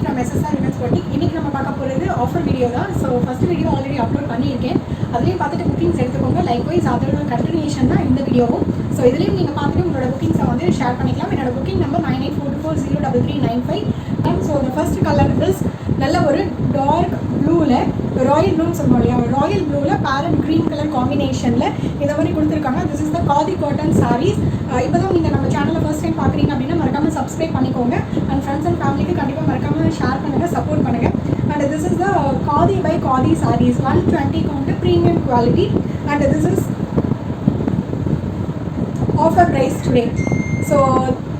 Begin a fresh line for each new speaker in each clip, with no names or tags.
from SSR Women's Boutique. இன்னைக்கு நம்ம பார்க்க போகிறது ஆஃபர் வீடியோ தான். So first video already upload பண்ணியிருக்கேன். அதுலேயும் பார்த்துட்டு புக்கிங்ஸ் எடுத்துக்கோங்க. லைக்வைஸ் அதோட கண்டினியூஷன் தான் இந்த வீடியோவும். ஸோ இதுலேயும் நீங்கள் பார்த்துட்டு உங்களோட புக்கிங்ஸை வந்து ஷேர் பண்ணிக்கலாம். என்னோட புக்கிங் நம்பர் 9844033395. ஸோ இந்த ஃபர்ஸ்ட் கலர் இஸ் நல்ல ஒரு டார்க் ப்ளூவில் ராயல் ப்ளூன்னு சொல்லுவோம் இல்லையா, ராயல் ப்ளூவில் பேரட் க்ரீன் கலர் காம்பினேஷனில் இந்த மாதிரி கொடுத்துருக்காங்க. This is the khadi cotton saris. இப்போ தான் நீங்கள் நம்ம சேனலை ஃபர்ஸ்ட் டைம் பார்க்குறீங்க அப்படின்னா மறக்காமல் சப்ஸ்கிரைப் பண்ணிக்கோங்க. அண்ட் ஃப்ரெண்ட்ஸ் அண்ட் ஃபேமிலிக்கு கண்டிப்பாக மறக்காமல் ஷேர் பண்ணுங்கள், சப்போர்ட் பண்ணுங்கள். And this is the khadi by khadi sarees 120 count premium quality. And this is offer price today. So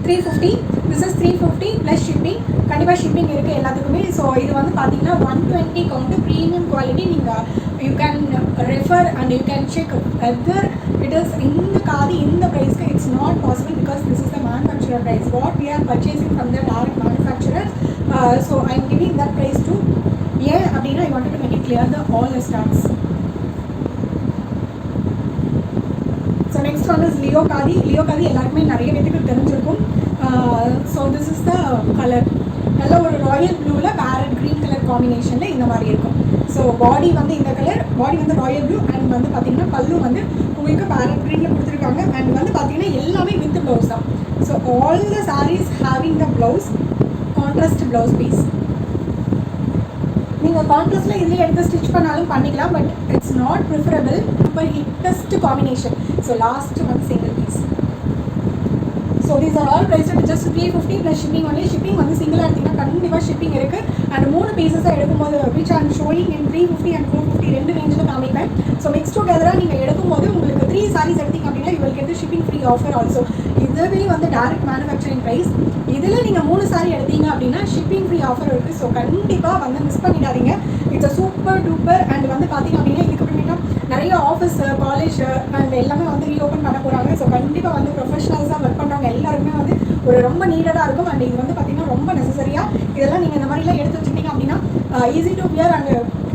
350. This is 350 plus shipping. கண்டிப்பாக ஷிப்பிங் இருக்குது எல்லாத்துக்குமே. ஸோ இது வந்து பார்த்தீங்கன்னா 120 கவுண்ட் ப்ரீமியம் குவாலிட்டி. நீங்கள் you can refer and you can check whether it is இந்த காதி இந்த ப்ரைஸ்க்கு it's not possible because this is the manufacturer price what we are purchasing from the direct manufacturer. So I am giving that price to ஏன் அப்படின்னா I wanted to make it clear the all the stocks. So next one is Leo Khadi. Leo Khadi எல்லாருக்குமே நிறைய பேருக்கு தெரிஞ்சிருக்கும். So this is the colour. நல்ல ஒரு Royal ப்ளூவில் farad green colour காம்பினேஷனில் இந்த மாதிரி இருக்கும். ஸோ பாடி வந்து இந்த கலர், பாடி வந்து ராயல் ப்ளூ. அண்ட் வந்து பார்த்தீங்கன்னா பல்லு வந்து உங்களுக்கு பேரட் க்ரீனில் கொடுத்துருக்காங்க. அண்ட் வந்து பார்த்தீங்கன்னா எல்லாமே வித் ப்ளவுஸ் தான். So all the saris having the blouse, contrast blouse piece. நீங்கள் கான்ட்ராஸ்ட்டில் இதில் எடுத்து ஸ்டிச் பண்ணாலும் பண்ணிக்கலாம், பட் இட்ஸ் நாட் ப்ரிஃபரபிள். இப்போ ஹிட்டஸ்ட் காம்பினேஷன். ஸோ லாஸ்ட் வந்து single piece. So these are all price at just 350 plus shipping only. Shipping வந்து சிங்கிளாக எடுத்திங்கன்னா கண்டிப்பாக ஷிப்பிங் இருக்குது. அண்ட் 3 பீசஸாக எடுக்கும்போது which are showing in 350 and 450 ரெண்டு ரேஞ்சில் காமிப்பேன். ஸோ மிக்ஸ் டுகெதராக நீங்கள் எடுக்கும்போது உங்களுக்கு 3 சாரீஸ் எடுத்திங்க அப்படின்னா you will get the shipping free offer also. இதுவே வந்து டைரக்ட் மேனுஃபேக்சரிங் ப்ரைஸ். இதில் நீங்கள் 3 சாரீ எடுத்தீங்க அப்படின்னா ஷிப்பிங் ஃப்ரீ ஆஃபர் இருக்குது. ஸோ கண்டிப்பாக வந்து மிஸ் பண்ணிடாதீங்க. It's a super duper. And வந்து பார்த்தீங்க அப்படின்னா இதுக்கப்புறமேட்டா நிறைய ஆஃபீஸ், காலேஜ் அண்ட் எல்லாமே வந்து ரீஓப்பன் பண்ண போகிறாங்க. ஸோ கண்டிப்பாக வந்து ப்ரொஃபஷனல்ஸாக ஒர்க் பண்ணுறவங்க எல்லாருமே வந்து ஒரு ரொம்ப நீடடாக இருக்கும். அண்ட் இது வந்து பார்த்தீங்கன்னா ரொம்ப நெசசரியாக இதெல்லாம் நீங்கள் இந்த மாதிரிலாம் எடுத்து வச்சுட்டீங்க அப்படின்னா easy to wear and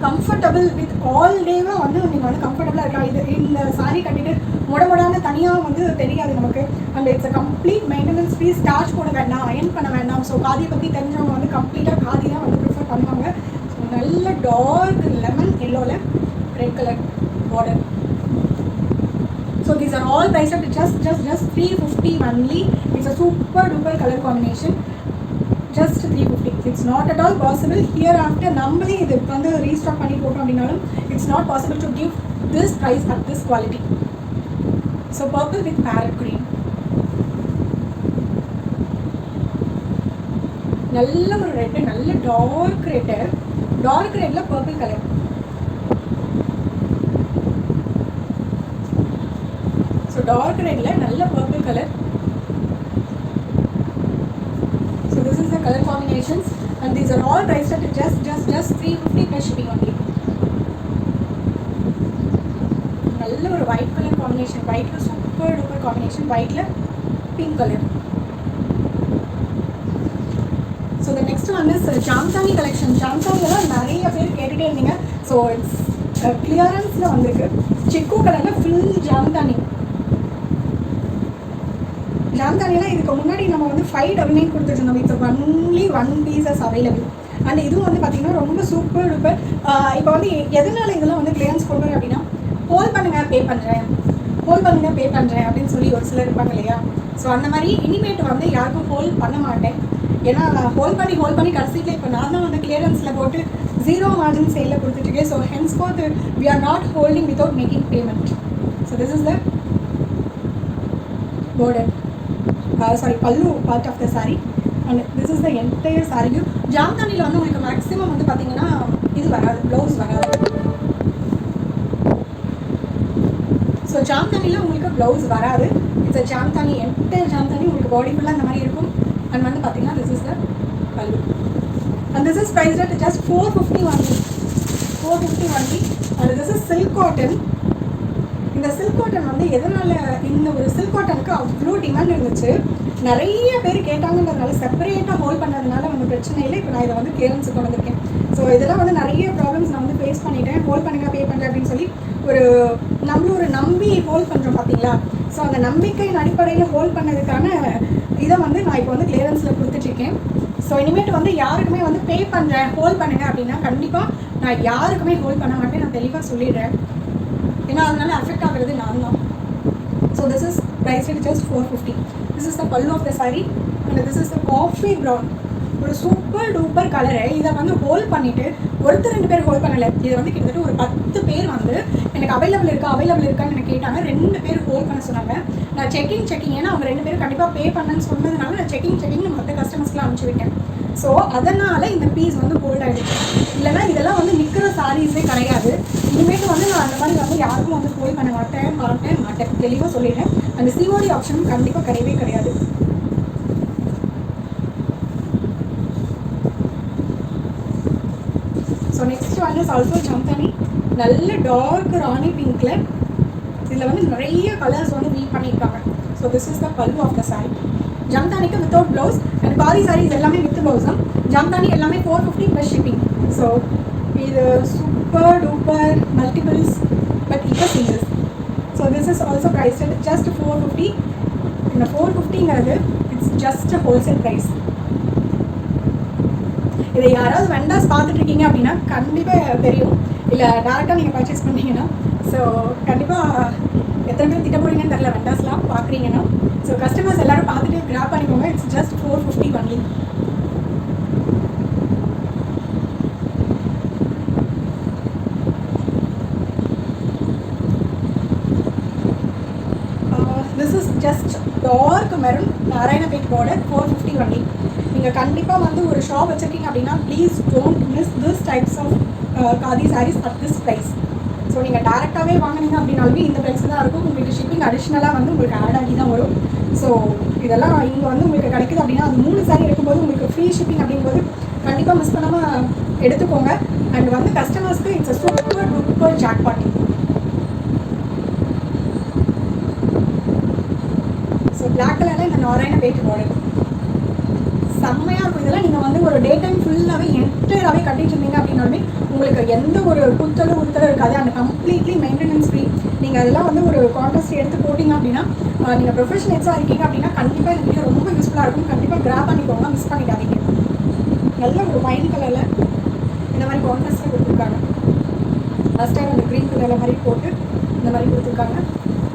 comfortable with all டேவாக வந்து நீங்கள் வந்து கம்ஃபர்டபுளாக இருக்கலாம். இது இந்த சாரீ கட்டிட்டு முடமுடான தனியாக வந்து தெரியாது நமக்கு. And it's a complete maintenance free. Starch போட வேண்டாம், அயன் பண்ண வேண்டாம். ஸோ காதியை பற்றி தெரிஞ்சவங்க வந்து கம்ப்ளீட்டாக காதி தான் வந்து ப்ரிஃபர் பண்ணுவாங்க. ஸோ நல்ல டார்க் லெமன் எல்லோவில் red colour border. So these are all priced at just 350 only. It's a super duper color combination. Just 350. It's not at all possible hereafter நம்மளே இது வந்து ரீஸ்டாக் பண்ணி போட்டோம் அப்படின்னாலும் it's not possible to give this price at this quality. So purple with parrot green. நல்ல ஒரு red, நல்ல dark red. Dark ரெட்ல purple colour. So dark red la nalla purple color. So this is the color combinations and these are all priced at just 350 plus shipping only. Nalla or white color combination. White la super duper combination. White la pink color. So the next one is Jamtani collection. Jamtani la nariya per kettite irundinga. So it's clearance la vandirukku. Chiku color la full Jamtani. ஜாம்தானியெல்லாம் இதுக்கு முன்னாடி நம்ம வந்து 599 கொடுத்துருந்தோம். It's only 1 pieces available. And இதுவும் வந்து பார்த்தீங்கன்னா ரொம்ப super duper. இப்போ வந்து எதனால இதெல்லாம் வந்து கிளியரன்ஸ் கொடுக்குறேன் அப்படின்னா ஹோல்ட் பண்ணுங்கள் பே பண்ணுறேன், ஹோல்ட் பண்ணுங்கள் பே பண்ணுறேன் அப்படின்னு சொல்லி ஒரு சிலர் இருப்பாங்க இல்லையா. ஸோ அந்த மாதிரி இனிமேட் வந்து யாருக்கும் ஹோல்ட் பண்ண மாட்டேன். ஏன்னா ஹோல்ட் பண்ணி கடைசியில் இப்போ நான் தான் வந்து கிளியரன்ஸில் போட்டு 0 மார்ஜின் சேலில் கொடுத்துட்ருக்கேன். So hence forth we are not holding without making payment. So this is the border. Sorry, pallu part of the saree and this is the entire saree view. ஜாம்தானியில் வந்து உங்களுக்கு மேக்ஸிமம் வந்து பார்த்தீங்கன்னா இது வராது, ப்ளவுஸ் வராது. So ஜாம்தானியில் உங்களுக்கு blouse வராது. It's a Jamdani, entire Jamdani உங்களுக்கு பாடி ஃபுல்லாக இந்த மாதிரி இருக்கும். அண்ட் வந்து பார்த்தீங்கன்னா திஸ் இஸ் த பல்லு and this is priced at just 450 only. 450 only. And this is silk cotton. இந்த சில்க் காட்டன் வந்து எதனால் இந்த ஒரு சில்க் காட்டனுக்கு அவ்வளோ டிமாண்ட் இருந்துச்சு, நிறைய பேர் கேட்டாங்கன்றதுனால செப்பரேட்டாக ஹோல்ட் பண்ணதுனால வந்து பிரச்சனை இல்லை. இப்போ நான் இதை வந்து கிளியரன்ஸுக்கு கொண்டு வந்திருக்கேன். ஸோ இதெல்லாம் வந்து நிறைய ப்ராப்ளம்ஸ் நான் வந்து ஃபேஸ் பண்ணிட்டேன். ஹோல்ட் பண்ணுங்கள் பே பண்ணுறேன் அப்படின்னு சொல்லி நம்மளும் ஒரு நம்பி ஹோல்ட் பண்ணுறோம் பார்த்தீங்களா. ஸோ அந்த நம்பிக்கையின் அடிப்படையில் ஹோல்ட் பண்ணதுக்கான இதை வந்து நான் இப்போ வந்து கிளியரன்ஸில் கொடுத்துட்ருக்கேன். ஸோ இனிமேட்டு வந்து யாருக்குமே வந்து பே பண்ணுறேன் ஹோல்ட் பண்ணுங்க அப்படின்னா கண்டிப்பாக நான் யாருக்குமே ஹோல்ட் பண்ண மாட்டேன், நான் தெளிவாக சொல்லிடுறேன். ஏன்னா அதனால அஃபெக்ட் ஆகுறது நான் தான். So this is price just 450. This is the pallu of the sari and this is the coffee brown. ஒரு சூப்பர் டூப்பர் கலரு. இதை வந்து ஹோல்ட் பண்ணிவிட்டு ஒருத்தர் 2 பேர் ஹோல்ட் பண்ணலை, இதை வந்து கிட்டத்தட்ட ஒரு 10 பேர் வந்து எனக்கு அவைலபிள் இருக்கான்னு எனக்கு கேட்டாங்க. 2 பேர் ஹோல்ட் பண்ண சொன்னாங்க. நான் செக்கிங் ஏன்னா அவங்க 2 பேரும் கண்டிப்பாக பே பண்ணேன்னு சொன்னதுனால நான் செக்கிங் மற்ற கஸ்டமர்ஸ்லாம் அனுப்பிச்சி விட்டேன். ஸோ அதனால் இந்த பீஸ் வந்து ஹோல்ட் ஆகிடுச்சு. இல்லைனா இதெல்லாம் வந்து நிற்கிற சாரீஸே கிடையாது. இனிமேட்டு வந்து நான் அந்த மாதிரி வந்து யாருக்கும் வந்து ஹோல்ட் பண்ண மாட்டேன் தெளிவாக சொல்லிடுறேன். அந்த சிஓடி ஆப்ஷனும் கண்டிப்பாக கிடையவே கிடையாது. ஸோ நெக்ஸ்ட் வந்து ஆல்சோ ஜம்தானி, நல்ல டார்க் ராணி பிங்க்கில் இதில் வந்து நிறைய கலர்ஸ் வந்து வீவ் பண்ணியிருக்காங்க. So this is the pallu of the sari. ஜம்தானிக்கு without blouse and khadi sarees எல்லாமே வித் ப்ளவுஸ் தான். ஜம்தானி எல்லாமே 450 ப்ளஸ் ஷிப்பிங். ஸோ இது சூப்பர் டூப்பர் மல்டிபிள்ஸ் பட் இப்போ singles. So this is also price just 450. இந்த 450ங்கிறது இட்ஸ் ஜஸ்ட் ஹோல்சேல் ப்ரைஸ். இதை யாராவது வெண்டாஸ் பார்த்துட்டு இருக்கீங்க அப்படின்னா கண்டிப்பாக தெரியும், இல்லை டேரெக்டாக நீங்கள் பர்ச்சேஸ் பண்ணீங்கன்னா. ஸோ கண்டிப்பாக எத்தனை பேர் திட்ட போகிறீங்கன்னு தெரியல வெண்டாஸ்லாம் பார்க்குறீங்கன்னா. ஸோ கஸ்டமர்ஸ் எல்லோரும் பார்த்துட்டு கிராப் பண்ணிக்கோங்க. It's just 450 only. This is just dark maroon Narayanpet border 450 only. நீங்கள் கண்டிப்பாக வந்து ஒரு ஷாப் வச்சுருக்கீங்க அப்படின்னா please don't miss this types of khadi sarees at this price. So நீங்கள் டேரெக்டாகவே வாங்கினீங்க அப்படின்னாலுமே இந்த ப்ரைஸ் தான் இருக்கும். உங்களுக்கு ஷிப்பிங் அடிஷ்னலாக வந்து உங்களுக்கு ஆட் ஆகி தான் வரும். ஸோ இதெல்லாம் இங்கே வந்து உங்களுக்கு கிடைக்குது அப்படின்னா அது 3 சாரீ எடுக்கும்போது உங்களுக்கு ஃப்ரீ ஷிப்பிங் அப்படிங்கும்போது கண்டிப்பாக மிஸ் பண்ணாமல் எடுத்துக்கோங்க. அண்ட் வந்து கஸ்டமர்ஸ்க்கு it's a super duper jackpot. So black கலரில் இந்த நாராயணபேட் மாடல் செம்மையாக இருக்கும். இதெல்லாம் நீங்கள் வந்து ஒரு டே டைம் ஃபுல்லாகவே என்டையராகவே கட்டிட்டு இருந்தீங்க அப்படின்னாலுமே உங்களுக்கு எந்த ஒரு உறுத்தலும் இருக்காது. அந்த கம்ப்ளீட்லி மெயின்டெனன்ஸ் ஃப்ரீ. நீங்கள் அதெல்லாம் வந்து ஒரு கான்ட்ராஸ்ட் எடுத்து போட்டிங்க அப்படின்னா நீங்கள் ப்ரொஃபஷனல்ஸாக இருக்கீங்க அப்படின்னா கண்டிப்பாக இந்த வீடியோ ரொம்ப யூஸ்ஃபுல்லாக இருக்கும். கண்டிப்பாக கிராப் பண்ணிக்கோங்க, மிஸ் பண்ணிக்காதீங்க. நல்ல ஒரு ஒயின் கலரில் இந்த மாதிரி கான்ட்ராஸ்ட்டாக கொடுத்துருக்காங்க. ஃபஸ்ட் டைம் அந்த க்ரீன் கலரில் மாதிரி போட்டு இந்த மாதிரி கொடுத்துருக்காங்க.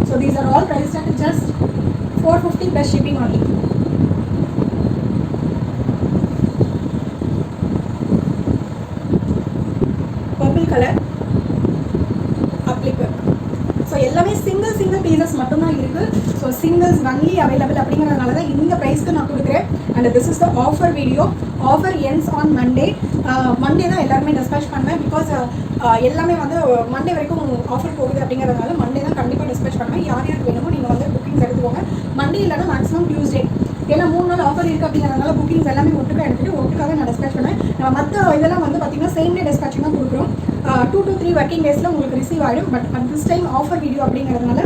So these are all price at just 450 plus shipping only. Purple colour applique. So எல்லாமே சிங்கிள் பீசஸ் மட்டும்தான் இருக்குது. ஸோ சிங்கிள்ஸ் ஒன்லி அவைலபிள் அப்படிங்கிறதுனால தான் இந்த ப்ரைஸ்க்கு நான் கொடுக்குறேன். And this is the offer video. Offer ends on Monday. Monday தான் எல்லாருமே டிஸ்பேச் பண்ணுவேன். பிகாஸ் எல்லாமே வந்து மண்டே வரைக்கும் ஆஃபர் போகுது அப்படிங்கிறதுனால மண்டே தான் கண்டிப்பாக டிஸ்பேச் பண்ணுவேன். யார் யாருக்கு வேணுமோ நீங்கள் வந்து புக்கிங்ஸ் எடுத்துக்கோங்க. மண்டே இல்லைனா மேக்ஸிமம் டியூஸ்டே. ஏன்னா 3 நாள் ஆஃபர் இருக்குது அப்படிங்கிறதுனால புக்கிங்ஸ் எல்லாமே ஒட்டுக்காக எடுத்துகிட்டு ஒட்டுக்காக நான் டிஸ்பேச் பண்ணேன். நம்ம மற்ற இதெல்லாம் வந்து பார்த்திங்கன்னா சேம் டே டிஸ்பேச்சிங் தான் கொடுக்குறோம். 2 to 3 ஒர்க்கிங் டேஸில் உங்களுக்கு ரிசீவ் ஆகிடும். But at this time offer video அப்படிங்கிறதுனால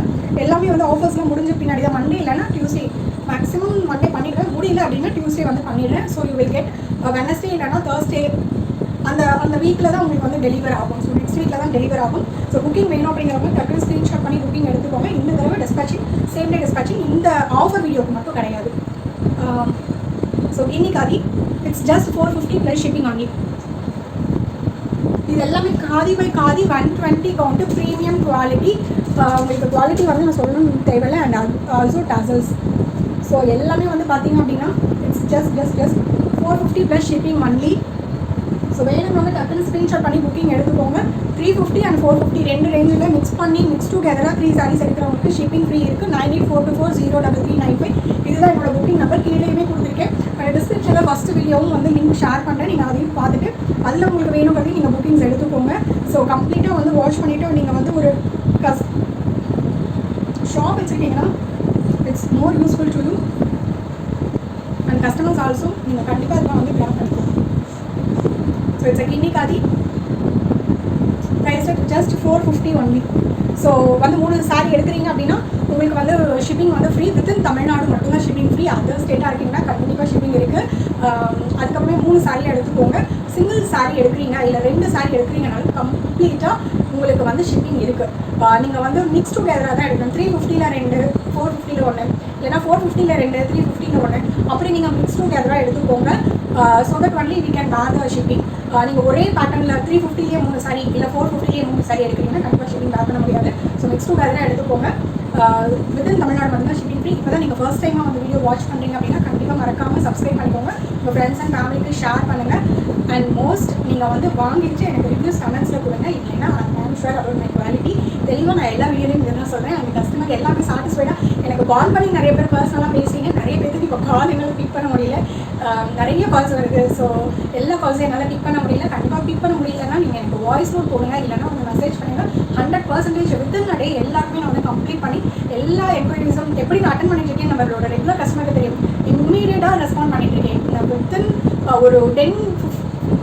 எல்லாமே வந்து ஆஃபர்ஸ்லாம் முடிஞ்ச பின்னாடி தான் மண்டே இல்லைனா டியூஸ்டே. மேக்ஸிமம் மண்டே பண்ணிடுறேன், முடியல அப்படின்னா டியூஸ்டே வந்து பண்ணிடுறேன். So you will get Wednesday இல்லைனா தேர்ஸ்டே அந்த வீக்கில் தான் உங்களுக்கு வந்து டெலிவர் ஆகும். ஸோ நெக்ஸ்ட் வீக்கில் தான் டெலிவர் ஆகும். ஸோ புக்கிங் வேணும் அப்படிங்கிறவங்க டக்குனு ஸ்க்ரீன்ஷாட் பண்ணி புக்கிங் எடுத்துக்கோங்க. இந்த தடவை டிஸ்பேச்சிங் சேம் டே டிஸ்பேச்சிங் இந்த ஆஃபர் வீடியோக்கு மட்டும் கிடையாது. ஸோ இன்னைக்கு it's just 450 plus shipping only. இது எல்லாமே khadi by khadi 120 count premium quality. உங்களுக்கு குவாலிட்டி வந்து நான் சொல்லணும்னு தேவையில்லை. And also tassels. ஸோ எல்லாமே வந்து பார்த்தீங்க அப்படின்னா it's just 450 plus shipping only. So வேணும்னால டக்குனு ஸ்க்ரீன்ஷாட் பண்ணி புக்கிங் எடுத்துக்கோங்க. 350 அண்ட் 450 ரெண்டு ரேஞ்சில் மிக்ஸ் டுகெதராக 3 சாரீஸ் எடுக்கிறவங்களுக்கு ஷிப்பிங் ஃப்ரீ இருக்குது. 9842403395 இதுதான் என்னோட புக்கிங் நம்பர். கீழேயுமே கொடுத்துருக்கேன். டிஸ்கிரிப்ஷனில் ஃபஸ்ட்டு வீடியோவும் வந்து லிங்க் ஷேர் பண்ணுறேன். நீங்கள் அதையும் பார்த்துட்டு அதில் உங்களுக்கு வேணுங்கிறது நீங்கள் புக்கிங்ஸ் எடுத்துக்கோங்க. ஸோ கம்ப்ளீட்டாக வந்து வாட்ச் பண்ணிவிட்டு நீங்கள் வந்து ஒரு ஷாப் வச்சுருக்கீங்கன்னா it's more useful to you and customers also. நீங்கள் கண்டிப்பாக இதெல்லாம் வந்து கிராப் பண்ணிக்கோங்க. So it's a Ginni Khadi price just 450 only. So வந்து 3 சாரீ எடுக்கிறீங்க அப்படின்னா உங்களுக்கு வந்து ஷிப்பிங் வந்து ஃப்ரீ. வித்தின் தமிழ்நாடு மட்டும்தான் ஷிப்பிங் ஃப்ரீ. அதர் ஸ்டேட்டாக இருக்கீங்கன்னா கண்டிப்பாக ஷிப்பிங் இருக்குது. அதுக்கப்புறமே 3 சாரீ எடுத்துக்கோங்க. சிங்கிள் சாரீ எடுக்கிறீங்க இல்லை 2 சாரீ எடுக்கிறீங்கனாலும் கம்ப்ளீட்டாக உங்களுக்கு வந்து ஷிப்பிங் இருக்குது. நீங்கள் வந்து மிக்ஸ் டுகெதராக தான் எடுக்கணும். 350ல் 2, 450ல் 1, இல்லைனா 450ல் 2, 350ல் 1 அப்படி நீங்கள் மிக்ஸ் டுகெதராக எடுத்துக்கோங்க. So that only we can bear the shipping. நீங்கள் ஒரே பேட்டர்னில் 350லேயே 3 சாரி இல்லை 450லேயே 3 சாரி எடுக்கிறீங்கன்னா கண்டிப்பாக ஷிப்பிங் பேர் பண்ண முடியாது. ஸோ மிக்ஸ் டூ பேர் எடுத்துக்கோங்க. வித்தின் தமிழ்நாடு மட்டும்தான் ஷிப்பிங் ஃப்ரீ. இப்போ தான் நீங்கள் ஃபர்ஸ்ட் டைமாக வந்து வீடியோ வாட்ச் பண்ணுறீங்க அப்படின்னா கண்டிப்பாக மறக்காமல் சப்ஸ்கிரைப் பண்ணிக்கோங்க. உங்கள் ஃப்ரெண்ட்ஸ் அண்ட் ஃபேமிலிக்கு ஷேர் பண்ணுங்கள். அண்ட் மோஸ்ட் நீங்கள் வந்து வாங்கிட்டு எனக்கு ரிவ்யூஸ் கமெண்ட்ஸில் கொடுங்க. இல்லைன்னா I'm sure about my quality. தெளிவாக நான் எல்லா வீடியோலையும் இதுதான் சொல்கிறேன். அந்த கஸ்டமர் எல்லாமே சாட்டிஸ்ஃபைடாக எனக்கு கால் பண்ணி நிறைய பேர் பர்சனலாக பேசுறீங்க. நிறைய பேருக்கு இப்போ கால் என்னால் பிக் பண்ண முடியல. நிறைய கால்ஸ் வருது. ஸோ எல்லா கால்ஸையும் என்னால் பிக் பண்ண முடியல. கண்டிப்பாக பிக் பண்ண முடியலன்னா நீங்கள் எனக்கு வாய்ஸ் நோட் போடுங்க, இல்லைன்னா உங்கள் மெசேஜ் பண்ணுங்கள். 100% வித்தின் டே எல்லாருமே நான் வந்து கம்ப்ளீட் பண்ணி எல்லா என்கொயரிஸும் எப்படி நான் அட்டன் பண்ணிட்டு இருக்கேன் நம்மளோட ரெகுலர் கஸ்டமருக்கு தெரியும். இம்மீடியட்டாக ரெஸ்பாண்ட் பண்ணிட்டு இருக்கேன். நான் வித்தின் ஒரு 10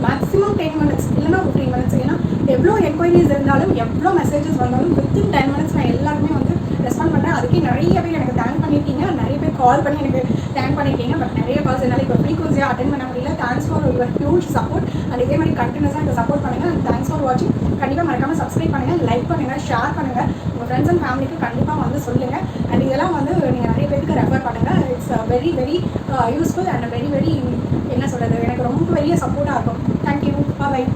மேக்ஸிமம் 10 மினிட்ஸ் இல்லைன்னா 15 மினிட்ஸ். ஏன்னா எவ்வளோ என்கொயரிஸ் இருந்தாலும் எவ்வளோ மெசேஜஸ் வந்தாலும் வித்தின் 10 மினிட்ஸ் நான் எல்லாருமே வந்து ரெஸ்பாண்ட் பண்ணுறேன். அதுக்கே நிறைய பேர் எனக்கு தேங்க் பண்ணியிருக்கீங்க. நிறைய பேர் கால் பண்ணி எனக்கு தேங்க் பண்ணியிருக்கீங்க. பட் நிறைய கால்ஸ் என்னால் இப்போ ஃப்ரீக்வன்சியாக அட்டன் பண்ண முடியல. Thanks for your huge support. And இதே மாதிரி கண்டினியூஸாக எனக்கு சப்போர்ட் பண்ணுங்கள். அண்ட் தேங்க்ஸ் ஃபார் வாட்சிங். கண்டிப்பாக மறக்காமல் சப்ஸ்கிரைப் பண்ணுங்கள், லைக் பண்ணுங்கள், ஷேர் பண்ணுங்கள். உங்கள் ஃப்ரெண்ட்ஸ் அண்ட் ஃபேமிலிக்கு கண்டிப்பாக வந்து சொல்லுங்கள். அண்ட் இதெல்லாம் வந்து நீங்கள் நிறைய பேருக்கு ரெஃபர் பண்ணுங்கள். It's very very useful and very very என்ன சொல்கிறது, எனக்கு ரொம்ப பெரிய சப்போர்ட்டாக இருக்கும். தேங்க்யூ. பாய்.